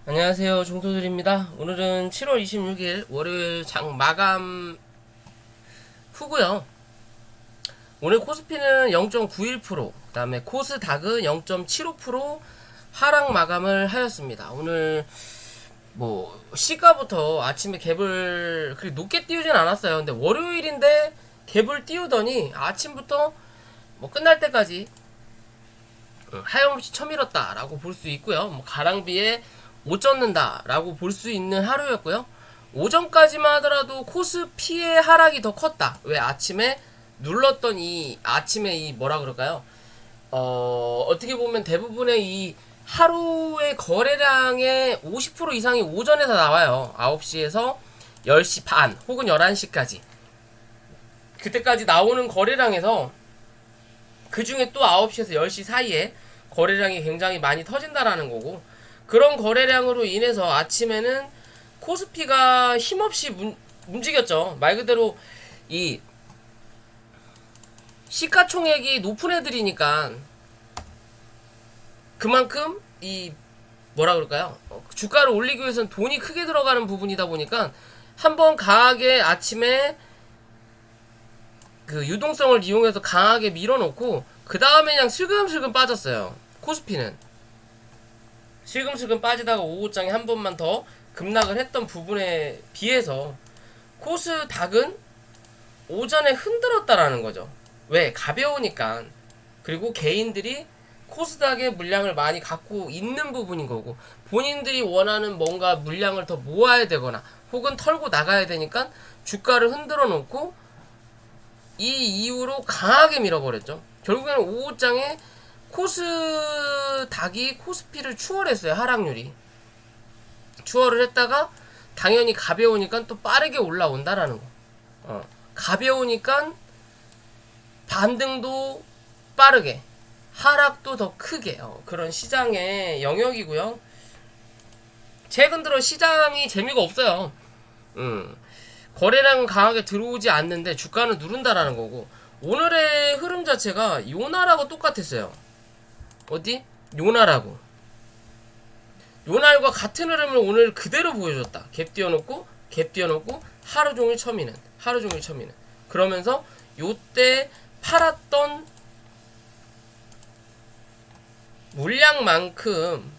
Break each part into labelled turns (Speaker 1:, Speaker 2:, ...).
Speaker 1: 안녕하세요, 종토들입니다. 오늘은 7월 26일 월요일 장 마감 후고요. 오늘 코스피는 0.91%, 그 다음에 코스닥은 0.75% 하락 마감을 하였습니다. 오늘 시가부터 아침에 갭을 그렇게 높게 띄우진 않았어요. 근데 월요일인데 갭을 띄우더니 아침부터 끝날 때까지 하염없이 쳐밀었다라고 볼 수 있고요. 가랑비에 못 젖는다라고 볼 수 있는 하루였고요. 오전까지만 하더라도 코스피의 하락이 더 컸다. 왜 아침에 눌렀던 이 아침에 이 뭐라 그럴까요? 어떻게 보면 대부분의 이 하루의 거래량의 50% 이상이 오전에서 나와요. 9시에서 10시 반 혹은 11시까지. 그때까지 나오는 거래량에서 그 중에 또 9시에서 10시 사이에 거래량이 굉장히 많이 터진다라는 거고, 그런 거래량으로 인해서 아침에는 코스피가 힘없이 움직였죠. 말 그대로 이 시가총액이 높은 애들이니까 그만큼 이 뭐라 그럴까요? 주가를 올리기 위해서는 돈이 크게 들어가는 부분이다 보니까 한번 강하게 아침에 그 유동성을 이용해서 강하게 밀어놓고 그 다음에 그냥 슬금슬금 빠졌어요. 코스피는 슬금슬금 빠지다가 오후장에 한 번만 더 급락을 했던 부분에 비해서 코스닥은 오전에 흔들었다라는 거죠. 왜? 가벼우니까. 그리고 개인들이 코스닥의 물량을 많이 갖고 있는 부분인 거고, 본인들이 원하는 뭔가 물량을 더 모아야 되거나 혹은 털고 나가야 되니까 주가를 흔들어 놓고 이 이후로 강하게 밀어버렸죠. 결국에는 오후장에 코스닥이 코스피를 추월했어요. 하락률이 추월을 했다가 당연히 가벼우니까 또 빠르게 올라온다라는 거. 가벼우니까 반등도 빠르게, 하락도 더 크게, 그런 시장의 영역이고요. 최근 들어 시장이 재미가 없어요. 거래량은 강하게 들어오지 않는데 주가는 누른다라는 거고, 오늘의 흐름 자체가 요날하고 똑같았어요. 어디? 요날하고 요날과 같은 흐름을 오늘 그대로 보여줬다. 갭 띄워놓고 하루종일 쳐미는, 그러면서 요때 팔았던 물량만큼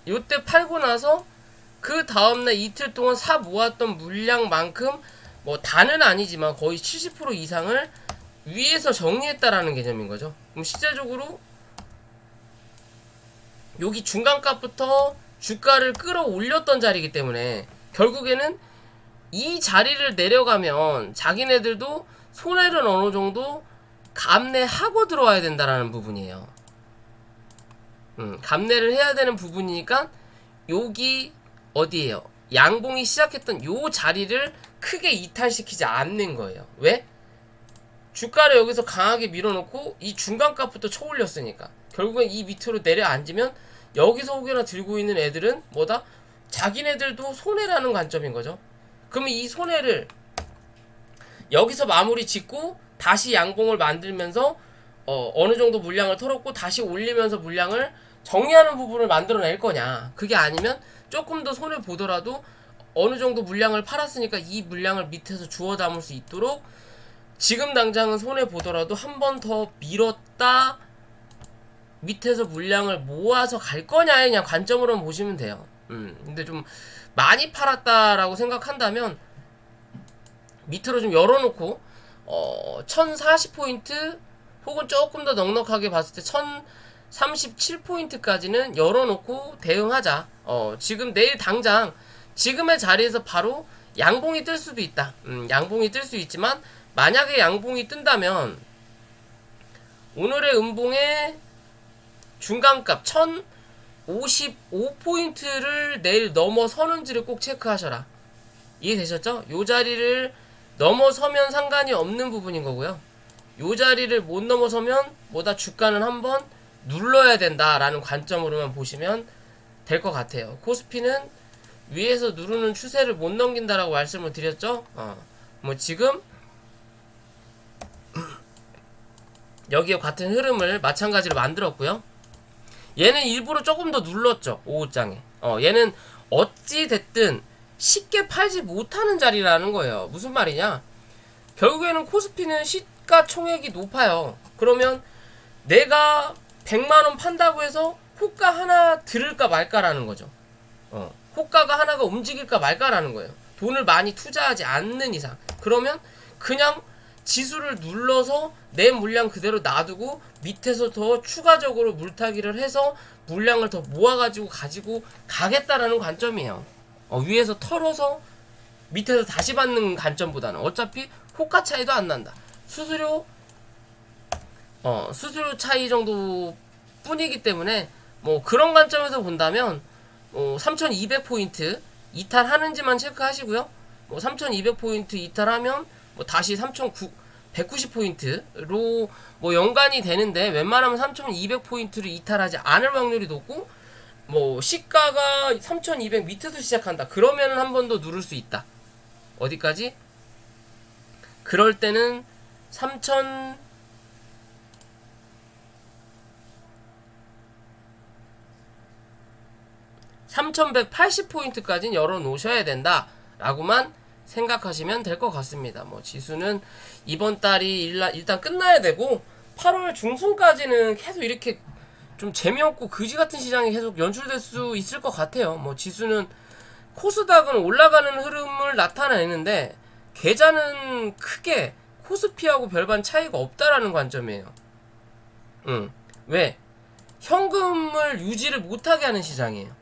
Speaker 1: 요때 팔고 나서 그 다음날 이틀 동안 사 모았던 물량만큼 다는 아니지만 거의 70% 이상을 위에서 정리했다라는 개념인 거죠. 그럼 실제적으로 여기 중간값부터 주가를 끌어올렸던 자리이기 때문에 결국에는 이 자리를 내려가면 자기네들도 손해를 어느 정도 감내하고 들어와야 된다라는 부분이에요. 감내를 해야 되는 부분이니까 여기 어디에요? 양봉이 시작했던 요 자리를 크게 이탈시키지 않는 거예요. 왜? 주가를 여기서 강하게 밀어놓고 이 중간값부터 쳐올렸으니까 결국엔 이 밑으로 내려앉으면 여기서 혹여나 들고 있는 애들은 뭐다? 자기네들도 손해라는 관점인 거죠. 그러면 이 손해를 여기서 마무리 짓고 다시 양봉을 만들면서 어느 정도 물량을 털었고 다시 올리면서 물량을 정리하는 부분을 만들어낼 거냐, 그게 아니면 조금 더 손해 보더라도 어느 정도 물량을 팔았으니까 이 물량을 밑에서 주워 담을 수 있도록 지금 당장은 손해 보더라도 한 번 더 밀었다 밑에서 물량을 모아서 갈 거냐에 그냥 관점으로 보시면 돼요. 근데 좀 많이 팔았다라고 생각한다면 밑으로 좀 열어놓고 1040포인트 혹은 조금 더 넉넉하게 봤을 때 1037포인트까지는 열어놓고 대응하자. 지금 내일 당장 지금의 자리에서 바로 양봉이 뜰 수도 있다. 양봉이 뜰 수 있지만 만약에 양봉이 뜬다면 오늘의 음봉의 중간값 1055포인트를 내일 넘어서는지를 꼭 체크하셔라. 이해되셨죠? 요 자리를 넘어서면 상관이 없는 부분인 거고요. 요 자리를 못 넘어서면 뭐다 주가는 한번 눌러야 된다라는 관점으로만 보시면 될 것 같아요. 코스피는 위에서 누르는 추세를 못 넘긴다라고 말씀을 드렸죠. 지금 여기에 같은 흐름을 마찬가지로 만들었고요. 얘는 일부러 조금 더 눌렀죠. 5호장에. 얘는 어찌 됐든 쉽게 팔지 못하는 자리라는 거예요. 무슨 말이냐? 결국에는 코스피는 시가총액이 높아요. 그러면 내가 100만원 판다고 해서 호가 하나 들을까 말까라는 거죠. 호가가 하나가 움직일까 말까라는 거예요. 돈을 많이 투자하지 않는 이상. 그러면 그냥 지수를 눌러서 내 물량 그대로 놔두고 밑에서 더 추가적으로 물타기를 해서 물량을 더 모아가지고 가지고 가겠다라는 관점이에요. 위에서 털어서 밑에서 다시 받는 관점보다는 어차피 호가 차이도 안 난다. 수수료 차이 정도 뿐이기 때문에 뭐 그런 관점에서 본다면 3200포인트 이탈하는지만 체크하시고요. 3200포인트 이탈하면 다시 3190포인트로 연관이 되는데 웬만하면 3200포인트를 이탈하지 않을 확률이 높고 시가가 3200 밑에서 시작한다. 그러면 한 번 더 누를 수 있다. 어디까지? 그럴 때는 3180포인트까지는 열어놓으셔야 된다 라고만 생각하시면 될 것 같습니다. 지수는 이번 달이 일단 끝나야 되고 8월 중순까지는 계속 이렇게 좀 재미없고 그지같은 시장이 계속 연출될 수 있을 것 같아요. 지수는 코스닥은 올라가는 흐름을 나타내는데 계좌는 크게 코스피하고 별반 차이가 없다라는 관점이에요. 왜? 현금을 유지를 못하게 하는 시장이에요.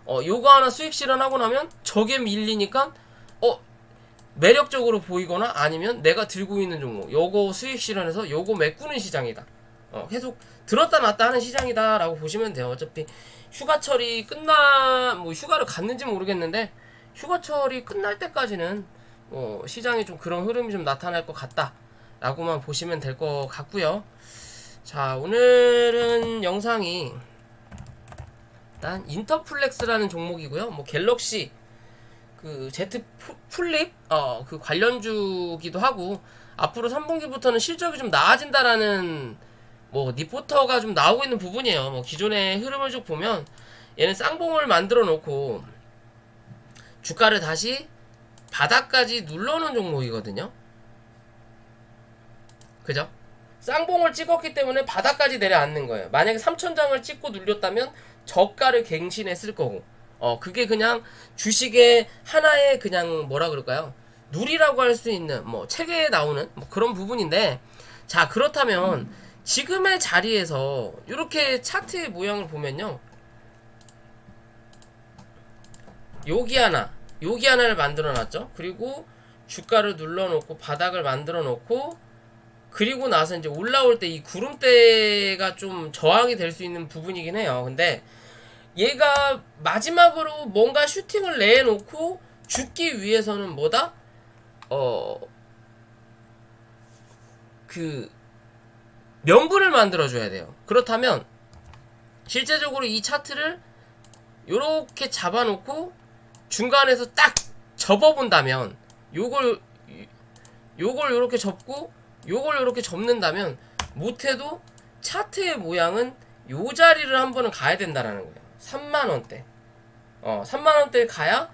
Speaker 1: 요거 하나 수익 실현하고 나면 저게 밀리니까 매력적으로 보이거나 아니면 내가 들고 있는 종목 요거 수익 실현해서 요거 메꾸는 시장이다. 계속 들었다 놨다 하는 시장이다 라고 보시면 돼요. 어차피 휴가철이 휴가를 갔는지 모르겠는데 휴가철이 끝날 때까지는 시장에 좀 그런 흐름이 좀 나타날 것 같다 라고만 보시면 될 것 같고요. 자, 오늘은 영상이 일단 인터플렉스라는 종목이고요. 갤럭시 그 Z 플립 그 관련주기도 하고 앞으로 3분기부터는 실적이 좀 나아진다라는 리포터가 좀 나오고 있는 부분이에요. 기존의 흐름을 쭉 보면 얘는 쌍봉을 만들어 놓고 주가를 다시 바닥까지 눌러놓은 종목이거든요. 그죠? 쌍봉을 찍었기 때문에 바닥까지 내려앉는 거예요. 만약에 3천장을 찍고 눌렸다면 저가를 갱신했을 거고 그게 그냥 주식의 하나의 그냥 뭐라 그럴까요? 누리라고 할 수 있는 책에 나오는 그런 부분인데, 자, 그렇다면 지금의 자리에서 이렇게 차트의 모양을 보면요, 여기 하나를 만들어 놨죠. 그리고 주가를 눌러 놓고 바닥을 만들어 놓고 그리고 나서 이제 올라올 때 이 구름대가 좀 저항이 될 수 있는 부분이긴 해요. 근데 얘가 마지막으로 뭔가 슈팅을 내놓고 죽기 위해서는 뭐다? 그 명분을 만들어줘야 돼요. 그렇다면 실제적으로 이 차트를 요렇게 잡아놓고 중간에서 딱 접어본다면 요걸 요렇게 접고 요걸 요렇게 접는다면 못해도 차트의 모양은 요 자리를 한 번은 가야 된다라는 거예요. 3만원대 3만원대에 가야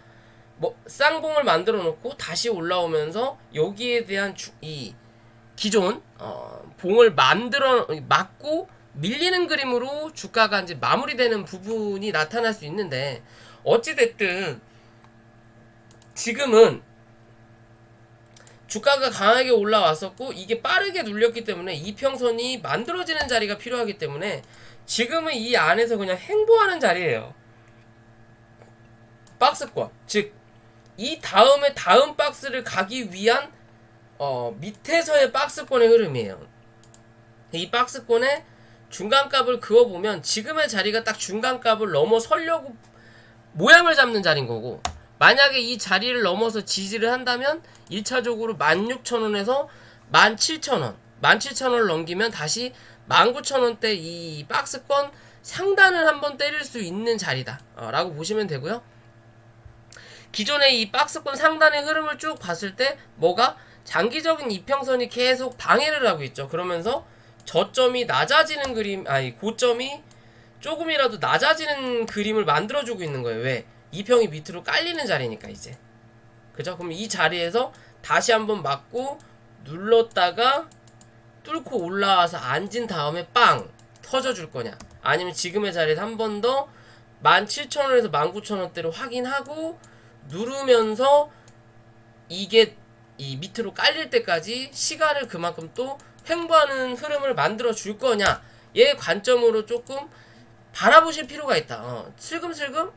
Speaker 1: 쌍봉을 만들어 놓고 다시 올라오면서 여기에 대한 이 기존 봉을 막고 밀리는 그림으로 주가가 이제 마무리되는 부분이 나타날 수 있는데, 어찌됐든 지금은 주가가 강하게 올라왔었고 이게 빠르게 눌렸기 때문에 이평선이 만들어지는 자리가 필요하기 때문에 지금은 이 안에서 그냥 행보하는 자리예요. 박스권, 즉 이 다음에 다음 박스를 가기 위한 밑에서의 박스권의 흐름이에요. 이 박스권의 중간값을 그어보면 지금의 자리가 딱 중간값을 넘어서려고 모양을 잡는 자리인 거고, 만약에 이 자리를 넘어서 지지를 한다면 1차적으로 16,000원에서 17,000원 17,000원을 넘기면 다시 19,000원대 이 박스권 상단을 한번 때릴 수 있는 자리다 라고 보시면 되고요. 기존의 이 박스권 상단의 흐름을 쭉 봤을 때 뭐가 장기적인 이평선이 계속 방해를 하고 있죠. 그러면서 저점이 낮아지는 그림, 고점이 조금이라도 낮아지는 그림을 만들어주고 있는 거예요. 왜? 2평이 밑으로 깔리는 자리니까 이제. 그죠? 그럼 이 자리에서 다시 한번 맞고 눌렀다가 뚫고 올라와서 앉은 다음에 빵! 터져줄 거냐? 아니면 지금의 자리에서 한 번 더 17,000원에서 19,000원대로 확인하고 누르면서 이게 이 밑으로 깔릴 때까지 시간을 그만큼 또 횡보하는 흐름을 만들어 줄 거냐? 얘 관점으로 조금 바라보실 필요가 있다. 슬금슬금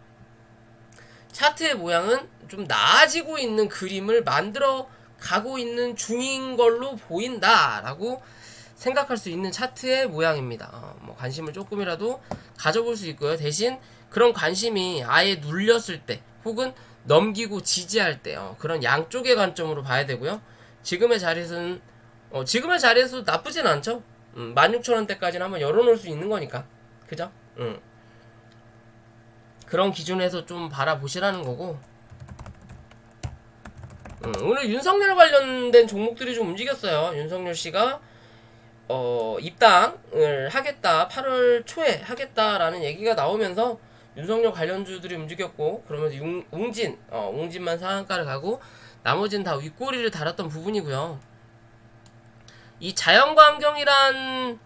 Speaker 1: 차트의 모양은 좀 나아지고 있는 그림을 만들어 가고 있는 중인 걸로 보인다라고 생각할 수 있는 차트의 모양입니다. 뭐 관심을 조금이라도 가져볼 수 있고요. 대신 그런 관심이 아예 눌렸을 때 혹은 넘기고 지지할 때 그런 양쪽의 관점으로 봐야 되고요. 지금의 자리에서는 지금의 자리에서 나쁘진 않죠. 16,000원대까지는 한번 열어놓을 수 있는 거니까. 그죠? 그런 기준에서 좀 바라보시라는 거고. 오늘 윤석열 관련된 종목들이 좀 움직였어요. 윤석열 씨가 입당을 하겠다, 8월 초에 하겠다라는 얘기가 나오면서 윤석열 관련주들이 움직였고, 그러면서 웅진만 상한가를 가고 나머지는 다 윗꼬리를 달았던 부분이고요. 이 자연광경이란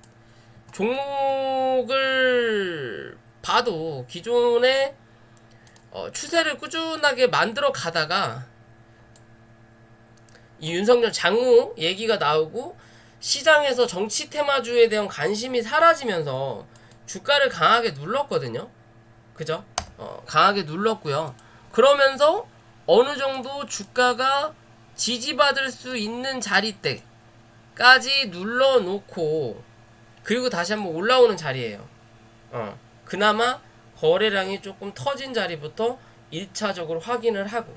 Speaker 1: 종목을 봐도 기존의 추세를 꾸준하게 만들어 가다가 이 윤석열 장모 얘기가 나오고 시장에서 정치 테마주에 대한 관심이 사라지면서 주가를 강하게 눌렀거든요. 그죠? 강하게 눌렀고요. 그러면서 어느 정도 주가가 지지받을 수 있는 자리대까지 눌러놓고 그리고 다시 한번 올라오는 자리예요. 그나마 거래량이 조금 터진 자리부터 1차적으로 확인을 하고,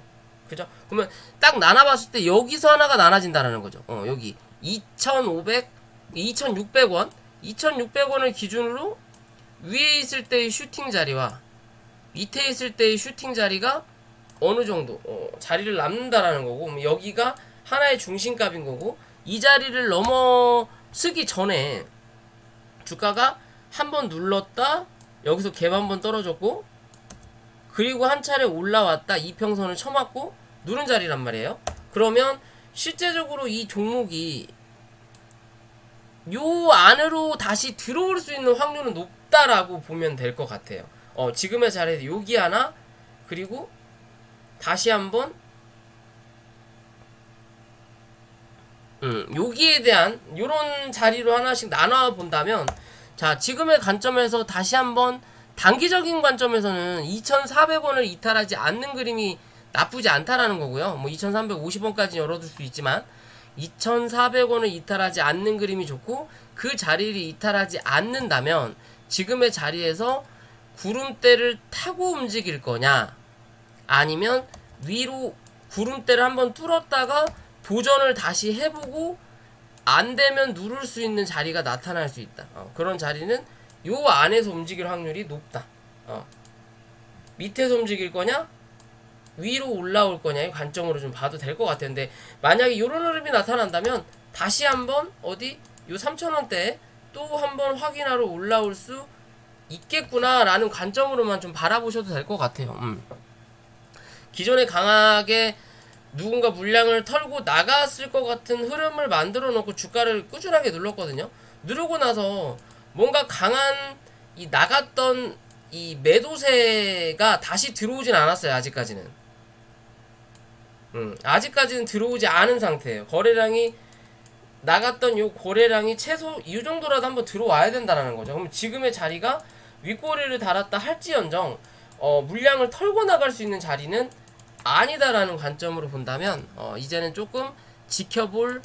Speaker 1: 그죠? 그러면 딱 나눠봤을 때 여기서 하나가 나눠진다는 거죠. 여기 2,600원 2,600원을 기준으로 위에 있을 때의 슈팅 자리와 밑에 있을 때의 슈팅 자리가 어느 정도 자리를 남는다라는 거고, 여기가 하나의 중심값인 거고, 이 자리를 넘어서기 전에 주가가 한번 눌렀다, 여기서 갭 한번 떨어졌고, 그리고 한 차례 올라왔다, 이평선을 쳐맞고 누른 자리란 말이에요. 그러면 실제적으로 이 종목이 요 안으로 다시 들어올 수 있는 확률은 높다라고 보면 될 것 같아요. 지금의 자리에서 여기 하나, 그리고 다시 한번 여기에 대한 요런 자리로 하나씩 나눠 본다면, 자, 지금의 관점에서 다시 한번 단기적인 관점에서는 2,400원을 이탈하지 않는 그림이 나쁘지 않다라는 거고요. 뭐 2,350원까지 열어둘 수 있지만 2,400원을 이탈하지 않는 그림이 좋고, 그 자리를 이탈하지 않는다면 지금의 자리에서 구름대를 타고 움직일 거냐, 아니면 위로 구름대를 한번 뚫었다가 도전을 다시 해보고 안 되면 누를 수 있는 자리가 나타날 수 있다. 그런 자리는 요 안에서 움직일 확률이 높다. 밑에서 움직일 거냐, 위로 올라올 거냐의 관점으로 좀 봐도 될 것 같아요. 근데 만약에 요런 흐름이 나타난다면 다시 한번 어디 요 3,000원대에 또 한번 확인하러 올라올 수 있겠구나 라는 관점으로만 좀 바라보셔도 될 것 같아요. 기존에 강하게 누군가 물량을 털고 나갔을 것 같은 흐름을 만들어 놓고 주가를 꾸준하게 눌렀거든요. 누르고 나서 뭔가 강한 이 나갔던 이 매도세가 다시 들어오진 않았어요. 아직까지는. 아직까지는 들어오지 않은 상태예요. 거래량이 나갔던 요 거래량이 최소 이 정도라도 한번 들어와야 된다는 거죠. 그럼 지금의 자리가 윗꼬리를 달았다 할지언정 물량을 털고 나갈 수 있는 자리는 아니다라는 관점으로 본다면 이제는 조금 지켜볼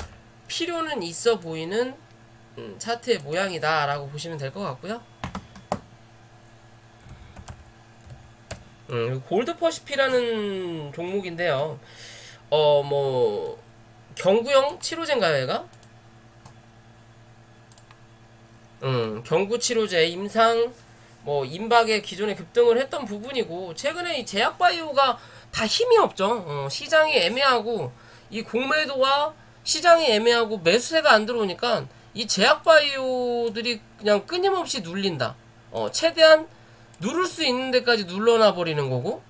Speaker 1: 필요는 있어 보이는 차트의 모양이다 라고 보시면 될 것 같고요. 골드퍼시피라는 종목인데요. 뭐 경구형 치료제인가요, 얘가? 경구 치료제, 임상, 뭐 임박에 기존에 급등을 했던 부분이고, 최근에 이 제약바이오가 다 힘이 없죠. 시장이 애매하고 이 공매도와 시장이 애매하고 매수세가 안 들어오니까 이 제약바이오들이 그냥 끊임없이 눌린다. 최대한 누를 수 있는 데까지 눌러놔 버리는 거고,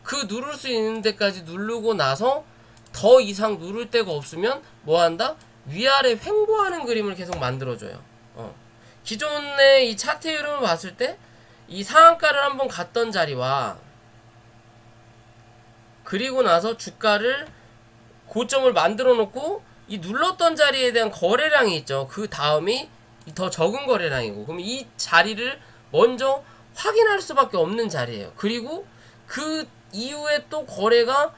Speaker 1: 그 누를 수 있는 데까지 누르고 나서 더 이상 누를 데가 없으면 뭐 한다? 위아래 횡보하는 그림을 계속 만들어줘요. 기존의 이 차트 흐름을 봤을 때 이 상한가를 한번 갔던 자리와 그리고 나서 주가를 고점을 만들어 놓고 이 눌렀던 자리에 대한 거래량이 있죠. 그 다음이 더 적은 거래량이고, 그럼 이 자리를 먼저 확인할 수밖에 없는 자리예요. 그리고 그 이후에 또 거래가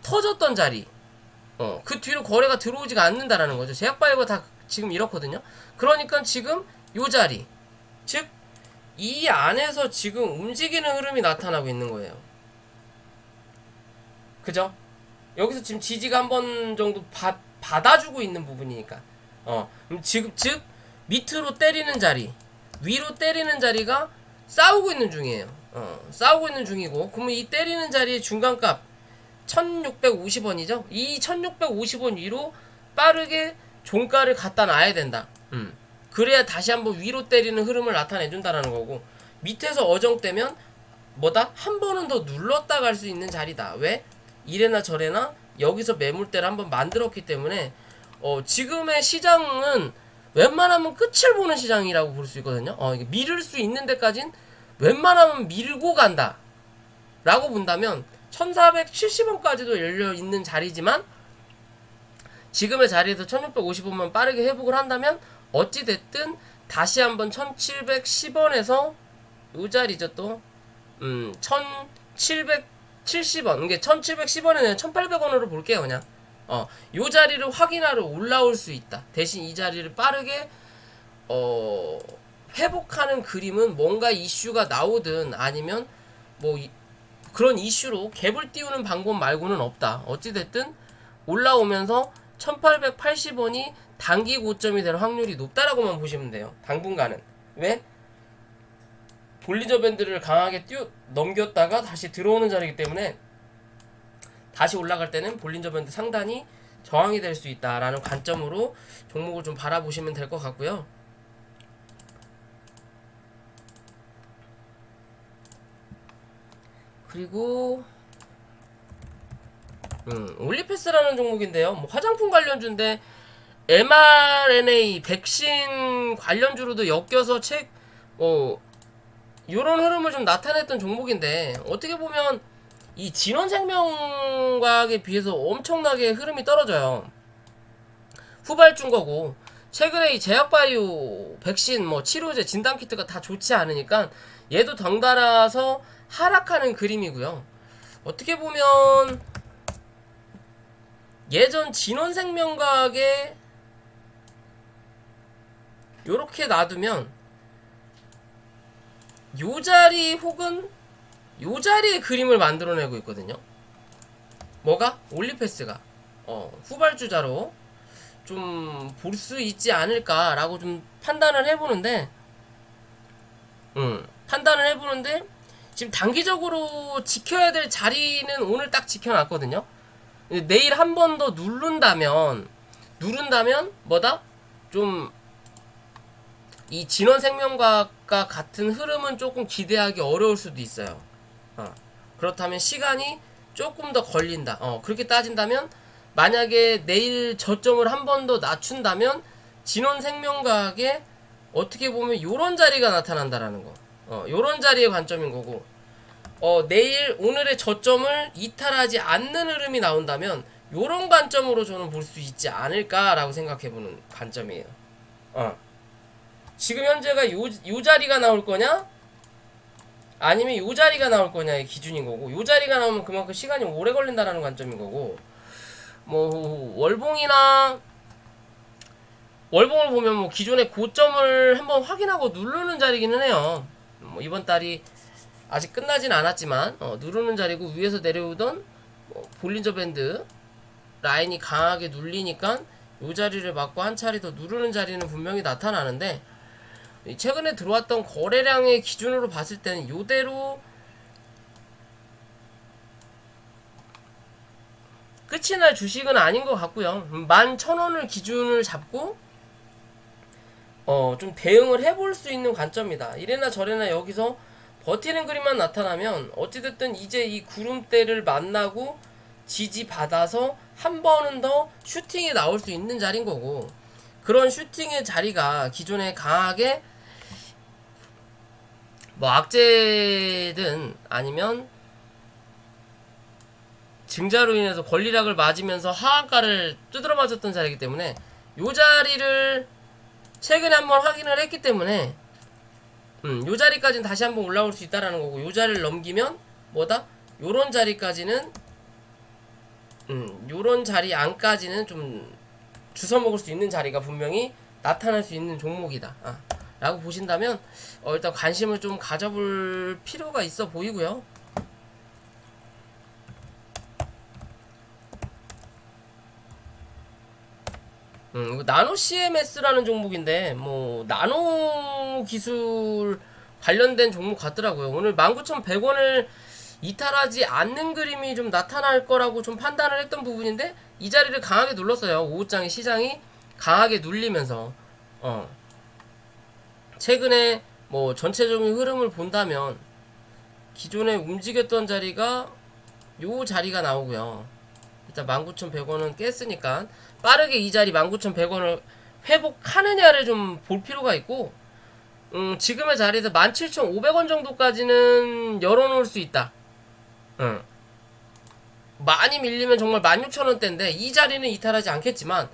Speaker 1: 터졌던 자리, 그 뒤로 거래가 들어오지가 않는다라는 거죠. 제약바이오가 다 지금 이렇거든요. 그러니까 지금 요 자리, 즉 이 안에서 지금 움직이는 흐름이 나타나고 있는 거예요. 그죠? 여기서 지금 지지가 한 번 정도 받아주고 있는 부분이니까. 지금 즉 밑으로 때리는 자리, 위로 때리는 자리가 싸우고 있는 중이에요. 싸우고 있는 중이고, 그러면 이 때리는 자리의 중간값 1650원이죠. 이 1650원 위로 빠르게 종가를 갖다 놔야 된다. 그래야 다시 한번 위로 때리는 흐름을 나타내준다는 거고, 밑에서 어정되면 뭐다? 한 번은 더 눌렀다 갈 수 있는 자리다. 왜? 이래나 저래나 여기서 매물대를 한번 만들었기 때문에 지금의 시장은 웬만하면 끝을 보는 시장이라고 볼 수 있거든요. 이게 밀을 수 있는 데까진 웬만하면 밀고 간다 라고 본다면 1470원까지도 열려있는 자리지만, 지금의 자리에서 1650원만 빠르게 회복을 한다면 어찌됐든 다시 한번 1710원에서 요 자리죠. 또 1770원, 이게 1710원에는 1800원으로 볼게요. 그냥 요 자리를 확인하러 올라올 수 있다. 대신 이 자리를 빠르게 회복하는 그림은 뭔가 이슈가 나오든 아니면 뭐 그런 이슈로 갭을 띄우는 방법 말고는 없다. 어찌됐든 올라오면서 1880원이 단기 고점이 될 확률이 높다라고만 보시면 돼요. 당분간은. 왜? 볼리저 밴드를 강하게 넘겼다가 다시 들어오는 자리이기 때문에 다시 올라갈 때는 볼린저 밴드 상단이 저항이 될 수 있다라는 관점으로 종목을 좀 바라보시면 될 것 같고요. 그리고 올리패스라는 종목인데요. 뭐 화장품 관련주인데 mRNA 백신 관련주로도 엮여서 요런 흐름을 좀 나타냈던 종목인데, 어떻게 보면 이 진원생명과학에 비해서 엄청나게 흐름이 떨어져요. 후발주인 거고, 최근에 이 제약바이오 백신 치료제 진단키트가 다 좋지 않으니까 얘도 덩달아서 하락하는 그림이고요. 어떻게 보면 예전 진원생명과학에 요렇게 놔두면 요 자리 혹은 요 자리의 그림을 만들어내고 있거든요. 뭐가? 올리패스가 후발주자로 좀 볼 수 있지 않을까라고 좀 판단을 해보는데, 지금 단기적으로 지켜야 될 자리는 오늘 딱 지켜놨거든요. 내일 한 번 더 누른다면 뭐다? 좀 이 진원생명과학과 같은 흐름은 조금 기대하기 어려울 수도 있어요. 그렇다면 시간이 조금 더 걸린다. 그렇게 따진다면 만약에 내일 저점을 한 번 더 낮춘다면 진원생명과학에 어떻게 보면 요런 자리가 나타난다라는 거. 요런 자리의 관점인 거고, 내일 오늘의 저점을 이탈하지 않는 흐름이 나온다면 요런 관점으로 저는 볼 수 있지 않을까라고 생각해보는 관점이에요. 지금 현재가 요 자리가 나올 거냐 아니면 요 자리가 나올 거냐의 기준인 거고, 요 자리가 나오면 그만큼 시간이 오래 걸린다라는 관점인 거고, 월봉을 보면 기존의 고점을 한번 확인하고 누르는 자리기는 해요. 이번 달이 아직 끝나진 않았지만 누르는 자리고, 위에서 내려오던 볼린저 밴드 라인이 강하게 눌리니까 요 자리를 맞고 한 차례 더 누르는 자리는 분명히 나타나는데, 최근에 들어왔던 거래량의 기준으로 봤을 때는 요대로 끝이 날 주식은 아닌 것 같고요. 11,000원을 기준을 잡고 좀 대응을 해볼 수 있는 관점이다. 이래나 저래나 여기서 버티는 그림만 나타나면 어찌됐든 이제 이 구름대를 만나고 지지받아서 한 번은 더 슈팅이 나올 수 있는 자리인 거고, 그런 슈팅의 자리가 기존에 강하게 뭐 악재든 아니면 증자로 인해서 권리락을 맞으면서 하한가를 두드러 맞았던 자리이기 때문에 요 자리를 최근에 한번 확인을 했기 때문에 요 자리까지는 다시 한번 올라올 수 있다라는 거고, 요 자리를 넘기면 뭐다? 요런 자리까지는 요런 자리 안까지는 좀 주워먹을 수 있는 자리가 분명히 나타날 수 있는 종목이다 라고 보신다면 일단 관심을 좀 가져볼 필요가 있어 보이고요. 나노 CMS라는 종목인데 뭐 나노 기술 관련된 종목 같더라고요. 오늘 19,100원을 이탈하지 않는 그림이 좀 나타날 거라고 좀 판단을 했던 부분인데 이 자리를 강하게 눌렀어요. 오후장에 시장이 강하게 눌리면서 최근에 뭐 전체적인 흐름을 본다면 기존에 움직였던 자리가 요 자리가 나오고요. 일단 19,100원은 깼으니까 빠르게 이 자리 19,100원을 회복하느냐를 좀 볼 필요가 있고, 지금의 자리에서 17,500원 정도까지는 열어놓을 수 있다. 많이 밀리면 정말 16,000원대인데 이 자리는 이탈하지 않겠지만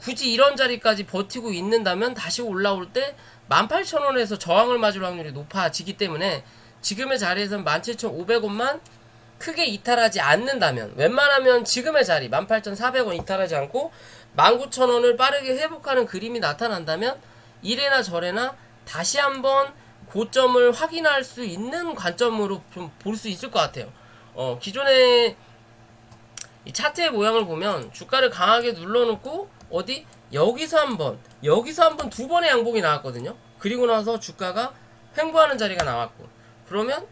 Speaker 1: 굳이 이런 자리까지 버티고 있는다면 다시 올라올 때 18,000원에서 저항을 맞을 확률이 높아지기 때문에 지금의 자리에서는 17,500원만 크게 이탈하지 않는다면, 웬만하면 지금의 자리 18,400원 이탈하지 않고 19,000원을 빠르게 회복하는 그림이 나타난다면 이래나 저래나 다시 한번 고점을 확인할 수 있는 관점으로 좀 볼 수 있을 것 같아요. 기존에 이 차트의 모양을 보면 주가를 강하게 눌러놓고 어디 여기서 한번 두 번의 양봉이 나왔거든요. 그리고 나서 주가가 횡보하는 자리가 나왔고, 그러면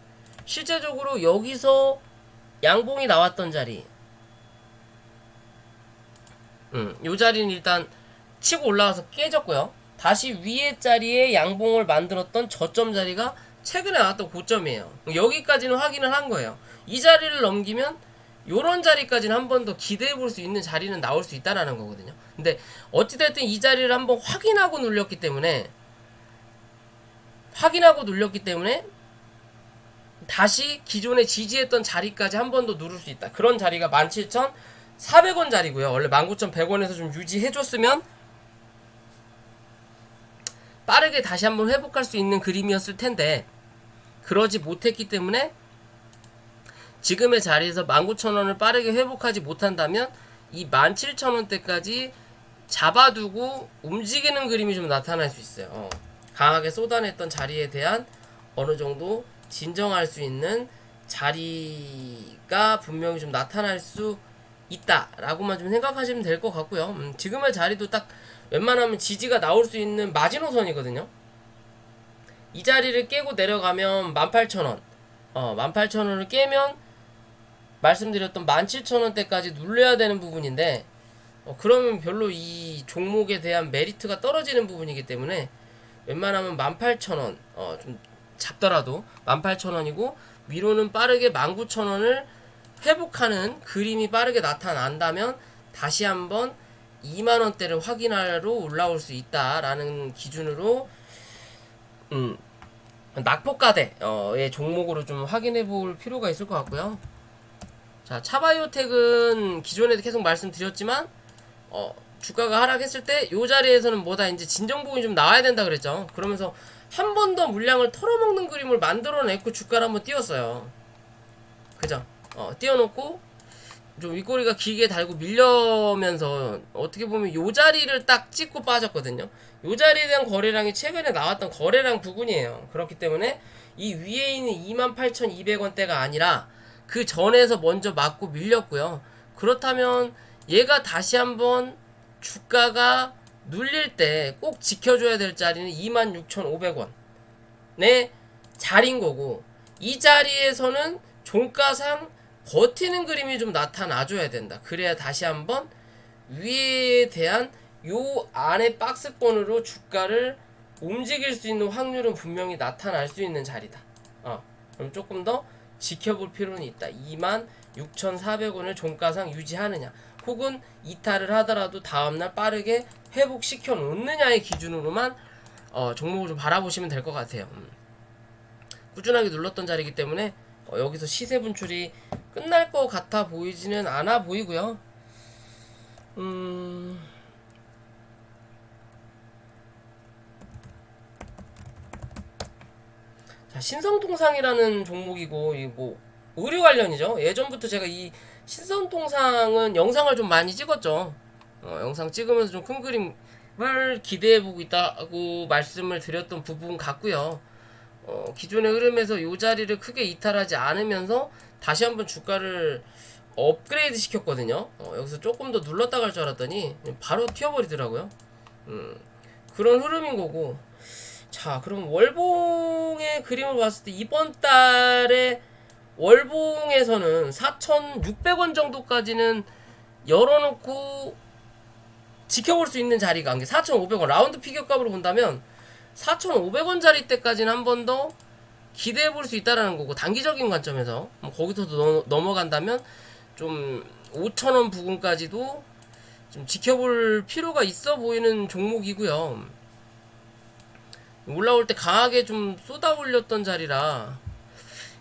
Speaker 1: 실제적으로 여기서 양봉이 나왔던 자리, 요 자리는 일단 치고 올라와서 깨졌고요. 다시 위에 자리에 양봉을 만들었던 저점 자리가 최근에 나왔던 고점이에요. 여기까지는 확인을 한 거예요. 이 자리를 넘기면 요런 자리까지는 한 번 더 기대해 볼 수 있는 자리는 나올 수 있다라는 거거든요. 근데 어찌됐든 이 자리를 한번 확인하고 눌렸기 때문에 다시 기존에 지지했던 자리까지 한 번 더 누를 수 있다. 그런 자리가 17,400원 자리고요. 원래 19,100원에서 좀 유지해줬으면 빠르게 다시 한번 회복할 수 있는 그림이었을 텐데 그러지 못했기 때문에 지금의 자리에서 19,000원을 빠르게 회복하지 못한다면 이 17,000원대까지 잡아두고 움직이는 그림이 좀 나타날 수 있어요. 강하게 쏟아냈던 자리에 대한 어느 정도 진정할 수 있는 자리가 분명히 좀 나타날 수 있다라고만 좀 생각하시면 될 것 같고요. 지금의 자리도 딱 웬만하면 지지가 나올 수 있는 마지노선이거든요. 이 자리를 깨고 내려가면 18,000원 18,000원을 깨면 말씀드렸던 17,000원대까지 눌려야 되는 부분인데 그러면 별로 이 종목에 대한 메리트가 떨어지는 부분이기 때문에 웬만하면 18,000원 좀 잡더라도 18,000원이고 위로는 빠르게 19,000원을 회복하는 그림이 빠르게 나타난다면 다시 한번 2만원대를 확인하러 올라올 수 있다라는 기준으로 낙폭가대의 종목으로 좀 확인해 볼 필요가 있을 것 같고요. 자, 차바이오텍은 기존에도 계속 말씀드렸지만 주가가 하락했을 때 요 자리에서는 뭐다 이제 진정부분이 좀 나와야 된다 그랬죠. 그러면서 한 번 더 물량을 털어먹는 그림을 만들어냈고 주가를 한번 띄웠어요. 그죠? 띄워놓고 좀 윗꼬리가 길게 달고 밀려면서 어떻게 보면 요 자리를 딱 찍고 빠졌거든요. 요 자리에 대한 거래량이 최근에 나왔던 거래량 부분이에요. 그렇기 때문에 이 위에 있는 28,200원대가 아니라 그 전에서 먼저 맞고 밀렸고요. 그렇다면 얘가 다시 한번 주가가 눌릴 때 꼭 지켜줘야 될 자리는 26,500원의 자리인 거고, 이 자리에서는 종가상 버티는 그림이 좀 나타나줘야 된다. 그래야 다시 한번 위에 대한 요 안에 박스권으로 주가를 움직일 수 있는 확률은 분명히 나타날 수 있는 자리다. 그럼 조금 더 지켜볼 필요는 있다. 26,400원을 종가상 유지하느냐, 혹은 이탈을 하더라도 다음날 빠르게 회복시켜 놓느냐의 기준으로만 종목을 좀 바라보시면 될 것 같아요. 꾸준하게 눌렀던 자리이기 때문에 여기서 시세 분출이 끝날 것 같아 보이지는 않아 보이고요. 자, 신성통상이라는 종목이고, 이 뭐 의류 관련이죠. 예전부터 제가 이 신성통상은 영상을 좀 많이 찍었죠. 영상 찍으면서 좀 큰 그림을 기대해보고 있다고 말씀을 드렸던 부분 같고요. 기존의 흐름에서 이 자리를 크게 이탈하지 않으면서 다시 한번 주가를 업그레이드 시켰거든요. 여기서 조금 더 눌렀다 갈 줄 알았더니 바로 튀어버리더라고요. 그런 흐름인 거고. 자, 그럼 월봉의 그림을 봤을 때 이번 달에 월봉에서는 4,600원 정도까지는 열어놓고 지켜볼 수 있는 자리가, 4,500원 라운드 피겨값으로 본다면 4,500원 자리 때까지는 한 번 더 기대해 볼 수 있다라는 거고, 단기적인 관점에서 거기서도 넘어간다면 좀 5,000원 부근까지도 좀 지켜볼 필요가 있어 보이는 종목이고요. 올라올 때 강하게 좀 쏟아 올렸던 자리라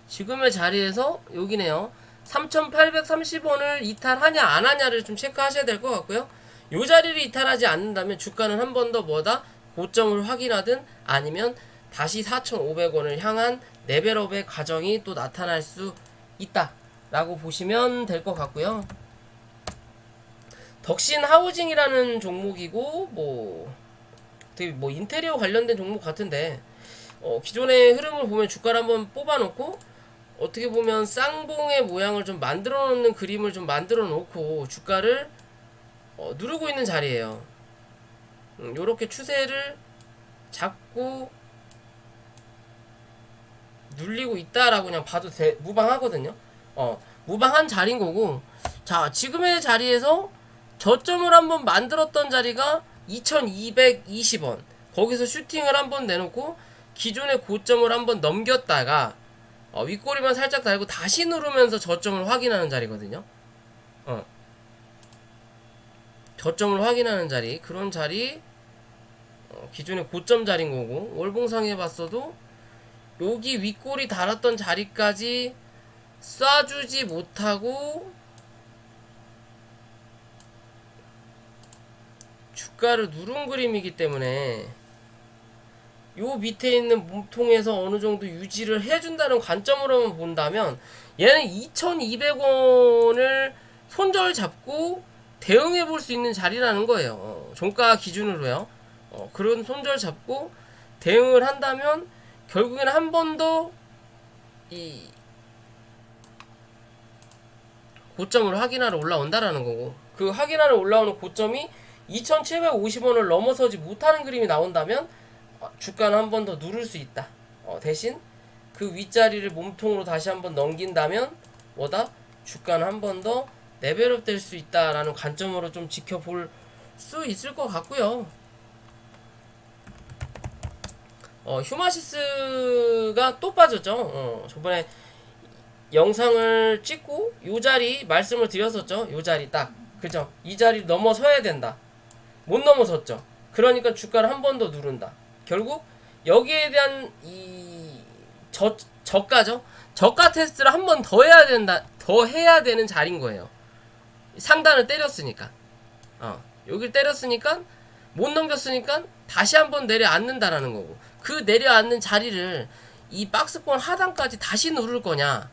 Speaker 1: 지금의 자리에서 여기네요. 3,830원을 이탈하냐 안 하냐를 좀 체크하셔야 될 것 같고요. 이 자리를 이탈하지 않는다면 주가는 한 번 더 뭐다? 고점을 확인하든 아니면 다시 4,500원을 향한 레벨업의 과정이 또 나타날 수 있다 라고 보시면 될 것 같고요. 덕신 하우징이라는 종목이고 되게 인테리어 관련된 종목 같은데, 기존의 흐름을 보면 주가를 한번 뽑아놓고 어떻게 보면 쌍봉의 모양을 좀 만들어 놓는 그림을 좀 만들어 놓고 주가를 누르고 있는 자리예요. 요렇게 추세를 잡고 눌리고 있다라고 그냥 봐도 무방하거든요. 무방한 자리인 거고, 자, 지금의 자리에서 저점을 한번 만들었던 자리가 2220원. 거기서 슈팅을 한번 내놓고 기존의 고점을 한번 넘겼다가 윗꼬리만 살짝 달고 다시 누르면서 저점을 확인하는 자리거든요. 저점을 확인하는 자리, 그런 자리, 기존의 고점 자리인 거고, 월봉상에 봤어도 여기 윗꼬리 달았던 자리까지 쏴주지 못하고 주가를 누른 그림이기 때문에 요 밑에 있는 몸통에서 어느 정도 유지를 해준다는 관점으로만 본다면 얘는 2200원을 손절 잡고 대응해 볼 수 있는 자리라는 거예요. 종가 기준으로요. 그런 손절 잡고 대응을 한다면 결국에는 한 번 더 이 고점을 확인하러 올라온다라는 거고, 그 확인하러 올라오는 고점이 2750원을 넘어서지 못하는 그림이 나온다면 주가는 한 번 더 누를 수 있다. 대신 그 윗자리를 몸통으로 다시 한번 넘긴다면 뭐다? 주가는 한 번 더 레벨업 될 수 있다라는 관점으로 좀 지켜볼 수 있을 것 같고요. 휴마시스가 또 빠졌죠. 저번에 영상을 찍고 요 자리 말씀을 드렸었죠. 요 자리 딱, 그죠? 이 자리 넘어서야 된다. 못 넘어섰죠. 그러니까 주가를 한 번 더 누른다. 결국 여기에 대한 이 저가죠. 저가 테스트를 한 번 더 해야 된다. 더 해야 되는 자리인 거예요. 상단을 때렸으니까. 여길 때렸으니까 못 넘겼으니까 다시 한번 내려앉는다라는 거고, 그 내려앉는 자리를 이 박스권 하단까지 다시 누를 거냐,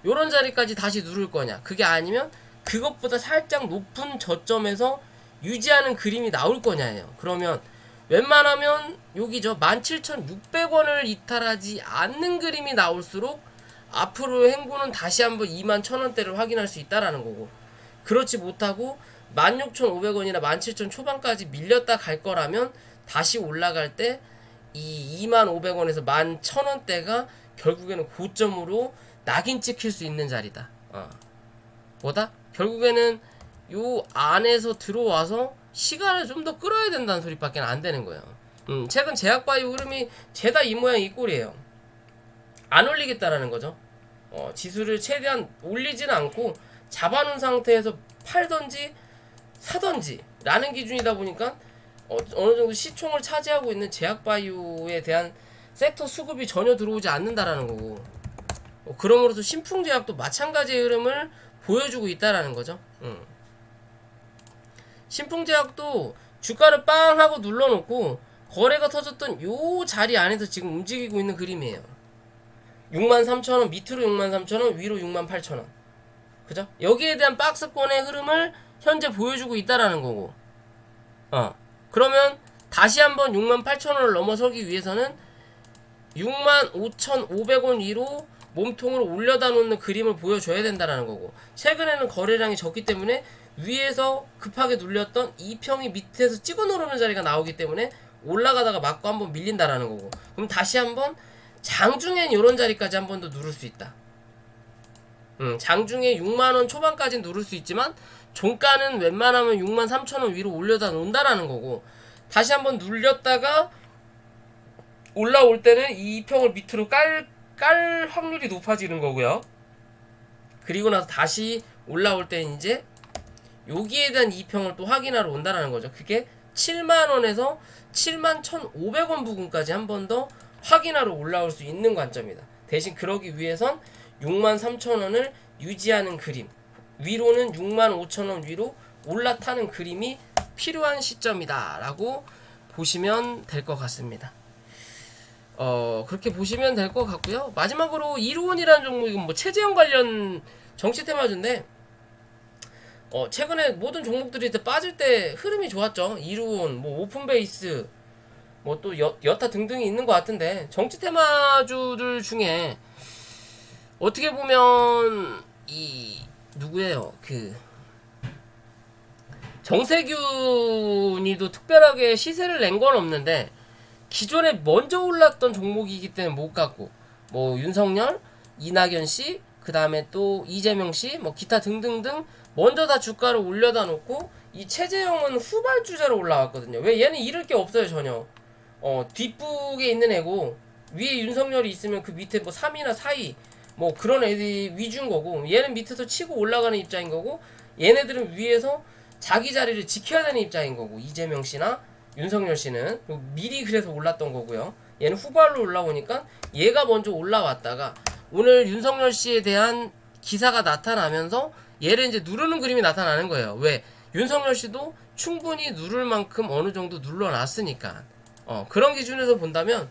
Speaker 1: 요런 자리까지 다시 누를 거냐, 그게 아니면 그것보다 살짝 높은 저점에서 유지하는 그림이 나올 거냐예요. 그러면 웬만하면 여기죠, 17,600원을 이탈하지 않는 그림이 나올수록 앞으로의 행보는 다시 한번 21,000원대를 확인할 수 있다라는 거고, 그렇지 못하고 16,500원이나 17,000 초반까지 밀렸다 갈 거라면 다시 올라갈 때 이 25,000원에서 11,000원대가 결국에는 고점으로 낙인 찍힐 수 있는 자리다. 뭐다? 결국에는 요 안에서 들어와서 시간을 좀 더 끌어야 된다는 소리밖에 안 되는 거예요. 최근 제약바이오 흐름이 죄다 이 모양 이 꼴이에요. 안 올리겠다라는 거죠. 지수를 최대한 올리지는 않고 잡아놓은 상태에서 팔던지 사던지 라는 기준이다 보니까 어느 정도 시총을 차지하고 있는 제약바이오에 대한 섹터 수급이 전혀 들어오지 않는다라는 거고, 그럼으로써 신풍제약도 마찬가지의 흐름을 보여주고 있다라는 거죠. 신풍제약도 주가를 빵 하고 눌러놓고 거래가 터졌던 요 자리 안에서 지금 움직이고 있는 그림이에요. 63,000원 밑으로 63,000원, 위로 68,000원. 그죠? 여기에 대한 박스권의 흐름을 현재 보여주고 있다라는 거고. 그러면 다시 한번 68,000원을 넘어서기 위해서는 65,500원 위로 몸통을 올려다 놓는 그림을 보여줘야 된다라는 거고, 최근에는 거래량이 적기 때문에 위에서 급하게 눌렸던 2평이 밑에서 찍어 누르는 자리가 나오기 때문에 올라가다가 맞고 한번 밀린다라는 거고, 그럼 다시 한번 장중엔 이런 자리까지 한 번 더 누를 수 있다. 장중에 6만원 초반까지 누를 수 있지만 종가는 웬만하면 63,000원 위로 올려다 놓는다라는 거고, 다시 한번 눌렸다가 올라올 때는 이 평을 밑으로 깔 확률이 높아지는 거고요. 그리고 나서 다시 올라올 때는 이제 여기에 대한 2평을 또 확인하러 온다라는 거죠. 그게 7만원에서 71,500원 부근까지 한 번 더 확인하러 올라올 수 있는 관점이다. 대신 그러기 위해선 63,000원을 유지하는 그림, 위로는 65,000원 위로 올라타는 그림이 필요한 시점이다 라고 보시면 될 것 같습니다. 그렇게 보시면 될 것 같고요. 마지막으로 이루온이라는 종목은 뭐 체제형 관련 정치 테마주인데, 최근에 모든 종목들이 빠질 때 흐름이 좋았죠. 이루온, 뭐 오픈베이스, 뭐 또 여타 등등이 있는 것 같은데, 정치 테마주들 중에 어떻게 보면 이 누구예요? 그 정세균이도 특별하게 시세를 낸 건 없는데 기존에 먼저 올랐던 종목이기 때문에 못 갖고, 뭐 윤석열, 이낙연 씨, 그 다음에 또 이재명 씨, 뭐 기타 등등등 먼저 다 주가를 올려다 놓고, 이 최재형은 후발주자로 올라왔거든요. 왜? 얘는 잃을 게 없어요 전혀. 뒷북에 있는 애고, 위에 윤석열이 있으면 그 밑에 뭐 3위나 4위 뭐 그런 애들이 위주인 거고, 얘는 밑에서 치고 올라가는 입장인 거고, 얘네들은 위에서 자기 자리를 지켜야 되는 입장인 거고, 이재명 씨나 윤석열 씨는 미리 그래서 올랐던 거고요. 얘는 후발로 올라오니까 얘가 먼저 올라왔다가 오늘 윤석열 씨에 대한 기사가 나타나면서 얘를 이제 누르는 그림이 나타나는 거예요. 왜? 윤석열 씨도 충분히 누를 만큼 어느 정도 눌러놨으니까. 그런 기준에서 본다면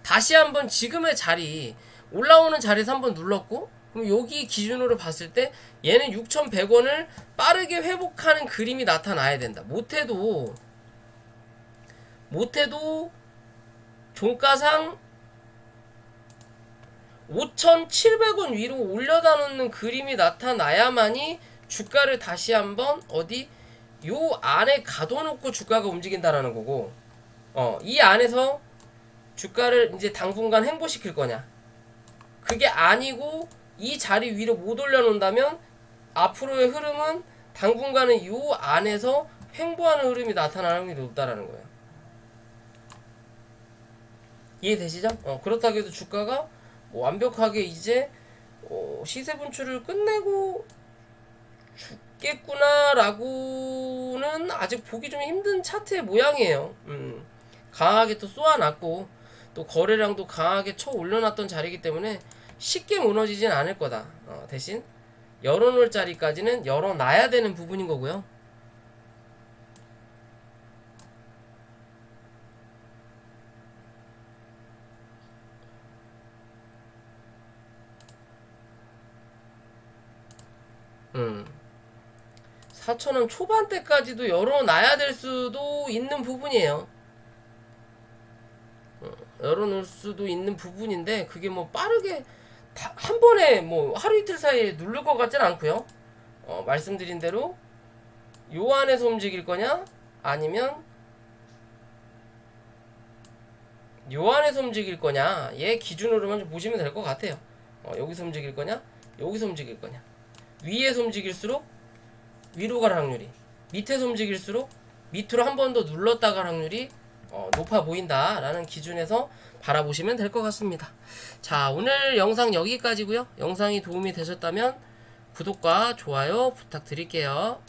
Speaker 1: 다시 한번 지금의 자리, 올라오는 자리에서 한번 눌렀고, 그럼 여기 기준으로 봤을 때 얘는 6,100원을 빠르게 회복하는 그림이 나타나야 된다. 못해도 종가상 5,700원 위로 올려다 놓는 그림이 나타나야만이 주가를 다시 한번 요 안에 가둬놓고 주가가 움직인다라는 거고, 이 안에서 주가를 이제 당분간 횡보시킬 거냐, 그게 아니고 이 자리 위로 못 올려놓는다면 앞으로의 흐름은 당분간은 요 안에서 횡보하는 흐름이 나타나는 게 높다라는 거예요. 이해되시죠? 그렇다고 해도 주가가 뭐 완벽하게 이제 시세 분출을 끝내고 죽겠구나 라고는 아직 보기 좀 힘든 차트의 모양이에요. 강하게 또 쏘아놨고 또 거래량도 강하게 쳐 올려놨던 자리이기 때문에 쉽게 무너지진 않을 거다. 대신 열어놓을 자리까지는 열어놔야 되는 부분인 거고요. 음. 4,000원 초반대까지도 열어놔야 될 수도 있는 부분이에요. 열어놓을 수도 있는 부분인데, 그게 뭐 빠르게 한 번에 뭐 하루 이틀 사이에 누를 것 같진 않고요. 말씀드린 대로 요 안에서 움직일 거냐, 아니면 요 안에서 움직일 거냐, 얘 기준으로만 좀 보시면 될 것 같아요. 여기서 움직일 거냐, 여기서 움직일 거냐. 위에서 움직일수록 위로 갈 확률이, 밑에서 움직일수록 밑으로 한 번 더 눌렀다 갈 확률이 높아 보인다라는 기준에서 바라보시면 될 것 같습니다. 자, 오늘 영상 여기까지고요. 영상이 도움이 되셨다면 구독과 좋아요 부탁드릴게요.